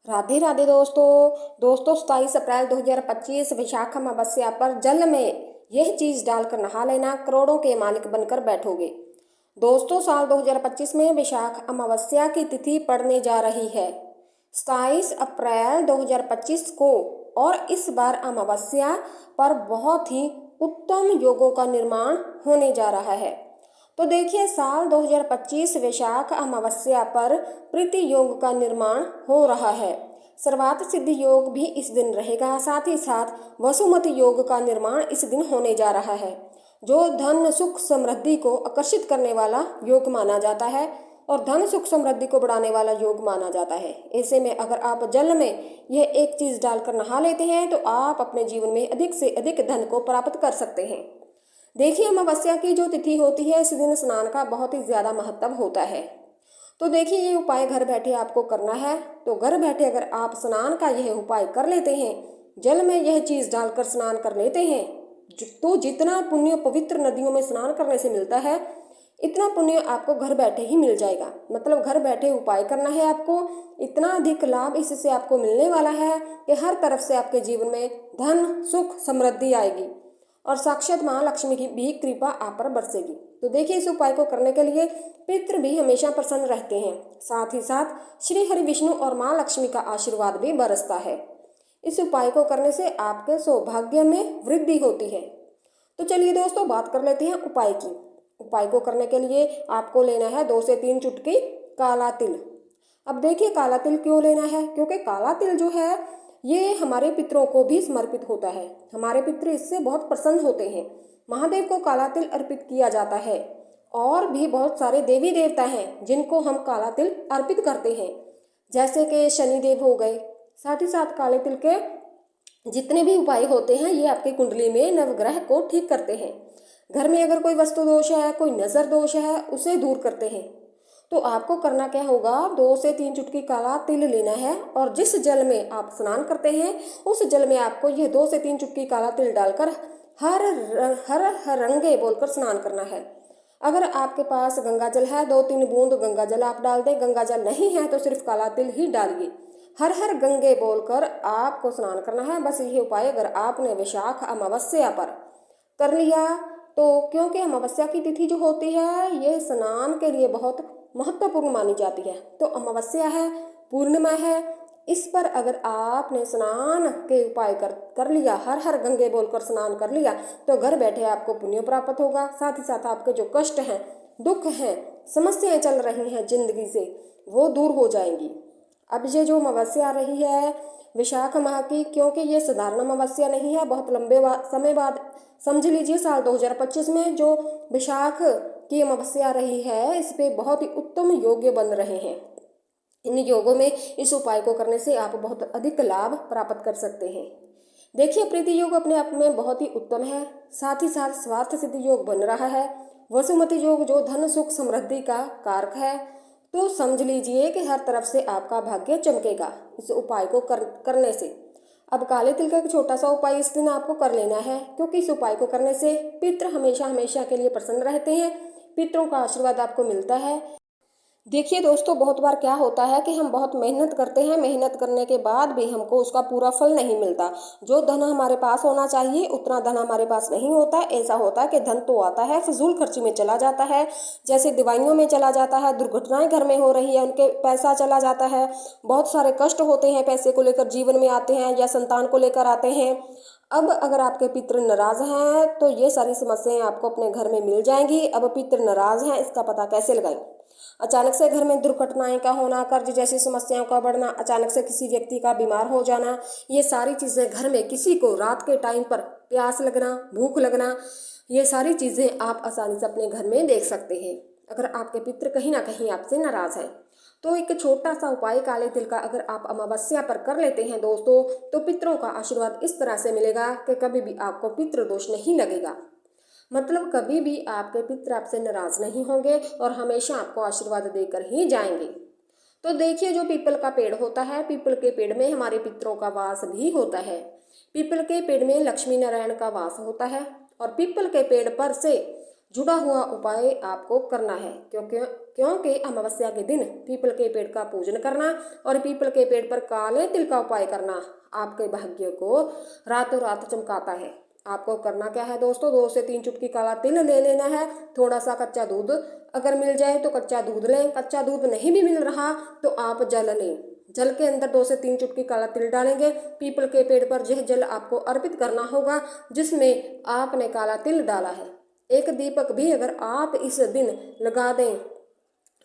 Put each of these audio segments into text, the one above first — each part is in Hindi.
राधे राधे दोस्तों 27 अप्रैल 2025 विशाख अमावस्या पर जल में यह चीज डालकर नहा लेना, करोड़ों के मालिक बनकर बैठोगे। दोस्तों साल 2025 में विशाख अमावस्या की तिथि पड़ने जा रही है 27 अप्रैल 2025 को, और इस बार अमावस्या पर बहुत ही उत्तम योगों का निर्माण होने जा रहा है। तो देखिए, साल 2025 वैशाख अमावस्या पर प्रीति योग का निर्माण हो रहा है। सर्वार्थ सिद्धि योग भी इस दिन रहेगा। साथ ही साथ वसुमती योग का निर्माण इस दिन होने जा रहा है, जो धन सुख समृद्धि को आकर्षित करने वाला योग माना जाता है और धन सुख समृद्धि को बढ़ाने वाला योग माना जाता है। ऐसे में अगर आप जल में यह एक चीज डालकर नहा लेते हैं तो आप अपने जीवन में अधिक से अधिक धन को प्राप्त कर सकते हैं। देखिए, अमावस्या की जो तिथि होती है, इस दिन स्नान का बहुत ही ज़्यादा महत्व होता है। तो देखिए, ये उपाय घर बैठे आपको करना है। तो घर बैठे अगर आप स्नान का यह उपाय कर लेते हैं, जल में यह चीज़ डालकर स्नान कर लेते हैं, तो जितना पुण्य पवित्र नदियों में स्नान करने से मिलता है, इतना पुण्य आपको घर बैठे ही मिल जाएगा। मतलब घर बैठे उपाय करना है आपको, इतना अधिक लाभ इससे आपको मिलने वाला है कि हर तरफ से आपके जीवन में धन सुख समृद्धि आएगी और साक्षात महालक्ष्मी की भी कृपा आप पर बरसेगी। तो देखिए, इस उपाय को करने के लिए पितृ भी हमेशा प्रसन्न रहते हैं। साथ ही साथ श्री हरि विष्णु और माँ लक्ष्मी का आशीर्वाद भी बरसता है। इस उपाय को करने से आपके सौभाग्य में वृद्धि होती है। तो चलिए दोस्तों, बात कर लेते हैं उपाय की। उपाय को करने के लिए आपको लेना है 2 से 3 चुटकी काला तिल। अब देखिए, काला तिल क्यों लेना है? क्योंकि काला तिल जो है ये हमारे पितरों को भी समर्पित होता है। हमारे पितृ इससे बहुत प्रसन्न होते हैं। महादेव को काला तिल अर्पित किया जाता है और भी बहुत सारे देवी देवता हैं जिनको हम काला तिल अर्पित करते हैं, जैसे कि शनिदेव हो गए। साथ ही साथ काले तिल के जितने भी उपाय होते हैं, ये आपकी कुंडली में नवग्रह को ठीक करते हैं। घर में अगर कोई वस्तु दोष है, कोई नजर दोष है, उसे दूर करते हैं। तो आपको करना क्या होगा, 2 से 3 चुटकी काला तिल लेना है और जिस जल में आप स्नान करते हैं, उस जल में आपको यह 2 से 3 चुटकी काला तिल डालकर हर हर रंगे बोलकर स्नान करना है। अगर आपके पास गंगा जल है, 2-3 बूंद गंगा जल आप डाल दें। गंगा जल नहीं है तो सिर्फ काला तिल ही डालिए। हर हर गंगे बोलकर आपको स्नान करना है। बस यही उपाय अगर आपने वैशाख अमावस्या पर कर लिया, तो क्योंकि अमावस्या की तिथि जो होती है, ये स्नान के लिए बहुत महत्वपूर्ण मानी जाती है। तो अमावस्या है, पूर्णिमा है, इस पर अगर आपने स्नान के उपाय कर लिया, हर हर गंगे बोलकर स्नान कर लिया, तो घर बैठे आपको पुण्य प्राप्त होगा। साथ ही साथ आपके जो कष्ट हैं, दुख हैं, समस्याएं चल रही हैं जिंदगी से, वो दूर हो जाएंगी। अब ये जो अमावस्या आ रही है विशाख माह की, क्योंकि ये साधारण अमावस्या नहीं है, बहुत लंबे समय बाद, समझ लीजिए साल 2025 में जो विशाख की अमावस्या रही है, इस पे बहुत ही उत्तम योग बन रहे हैं। इन योगों में इस उपाय को करने से आप बहुत अधिक लाभ प्राप्त कर सकते हैं। देखिए, प्रीति योग अपने आप में बहुत ही उत्तम है। साथ ही साथ स्वार्थ सिद्धि योग बन रहा है। वसुमती योग जो धन सुख समृद्धि का कारक है, तो समझ लीजिए कि हर तरफ से आपका भाग्य चमकेगा इस उपाय को करने से। अब काले तिल का एक छोटा सा उपाय इस दिन आपको कर लेना है, क्योंकि इस उपाय को करने से पितृ हमेशा हमेशा के लिए प्रसन्न रहते हैं। पितरों का आशीर्वाद आपको मिलता है। देखिए दोस्तों, बहुत बार क्या होता है कि हम बहुत मेहनत करते हैं, मेहनत करने के बाद भी हमको उसका पूरा फल नहीं मिलता। जो धन हमारे पास होना चाहिए उतना धन हमारे पास नहीं होता। ऐसा होता है कि धन तो आता है, फिजूल खर्ची में चला जाता है, जैसे दवाइयों में चला जाता है, दुर्घटनाएं घर में हो रही है, उनके पैसा चला जाता है। बहुत सारे कष्ट होते हैं, पैसे को लेकर जीवन में आते हैं या संतान को लेकर आते हैं। अब अगर आपके पितृ नाराज हैं, तो ये सारी समस्याएं आपको अपने घर में मिल जाएंगी। अब पितृ नाराज हैं, इसका पता कैसे लगाएं? अचानक से घर में दुर्घटनाएं का होना, कर्ज जैसी समस्याओं का बढ़ना, अचानक से किसी व्यक्ति का बीमार हो जाना, ये सारी चीज़ें घर में किसी को रात के टाइम पर प्यास लगना, भूख लगना, ये सारी चीज़ें आप आसानी से अपने घर में देख सकते हैं अगर आपके पितृ कहीं ना कहीं आपसे नाराज है। तो एक छोटा सा उपाय काले तिल का अगर आप अमावस्या पर कर लेते हैं दोस्तों, तो पितरों का आशीर्वाद इस तरह से मिलेगा कि कभी भी आपको पितृ दोष नहीं लगेगा। मतलब कभी भी आपके पितृ आपसे नाराज नहीं होंगे और हमेशा आपको आशीर्वाद देकर ही जाएंगे। तो देखिए, जो पीपल का पेड़ होता है, पीपल के पेड़ में हमारे पितरों का वास भी होता है। पीपल के पेड़ में लक्ष्मी नारायण का वास होता है और पीपल के पेड़ पर से जुड़ा हुआ उपाय आपको करना है, क्योंकि अमावस्या के दिन पीपल के पेड़ का पूजन करना और पीपल के पेड़ पर काले तिल का उपाय करना आपके भाग्य को रातों रात चमकाता है। आपको करना क्या है दोस्तों, 2 से 3 चुटकी काला तिल ले लेना है। थोड़ा सा कच्चा दूध अगर मिल जाए तो कच्चा दूध लें, कच्चा दूध नहीं भी मिल रहा तो आप जल लें। जल के अंदर 2 से 3 चुटकी काला तिल डालेंगे। पीपल के पेड़ पर यह जल आपको अर्पित करना होगा जिसमें आपने काला तिल डाला है। एक दीपक भी अगर आप इस दिन लगा दें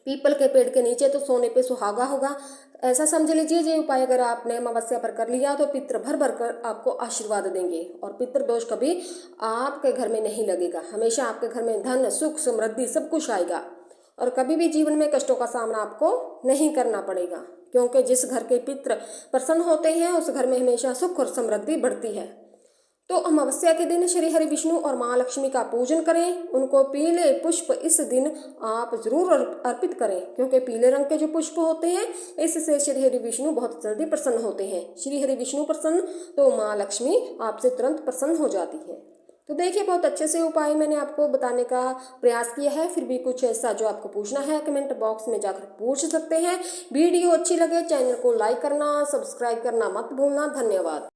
पीपल के पेड़ के नीचे तो सोने पे सुहागा होगा। ऐसा समझ लीजिए, ये उपाय अगर आपने अमावस्या पर कर लिया तो पितृ भर भर कर आपको आशीर्वाद देंगे और पितृ दोष कभी आपके घर में नहीं लगेगा। हमेशा आपके घर में धन सुख समृद्धि सब कुछ आएगा और कभी भी जीवन में कष्टों का सामना आपको नहीं करना पड़ेगा, क्योंकि जिस घर के पितृ प्रसन्न होते हैं उस घर में हमेशा सुख और समृद्धि बढ़ती है। तो अमावस्या के दिन श्री हरि विष्णु और महालक्ष्मी का पूजन करें। उनको पीले पुष्प इस दिन आप जरूर अर्पित करें, क्योंकि पीले रंग के जो पुष्प होते हैं इससे श्री हरि विष्णु बहुत जल्दी प्रसन्न होते हैं। श्री हरि विष्णु प्रसन्न तो महालक्ष्मी आपसे तुरंत प्रसन्न हो जाती है। तो देखिए, बहुत अच्छे से उपाय मैंने आपको बताने का प्रयास किया है। फिर भी कुछ ऐसा जो आपको पूछना है कमेंट बॉक्स में जाकर पूछ सकते हैं। वीडियो अच्छी लगे चैनल को लाइक करना, सब्सक्राइब करना मत भूलना। धन्यवाद।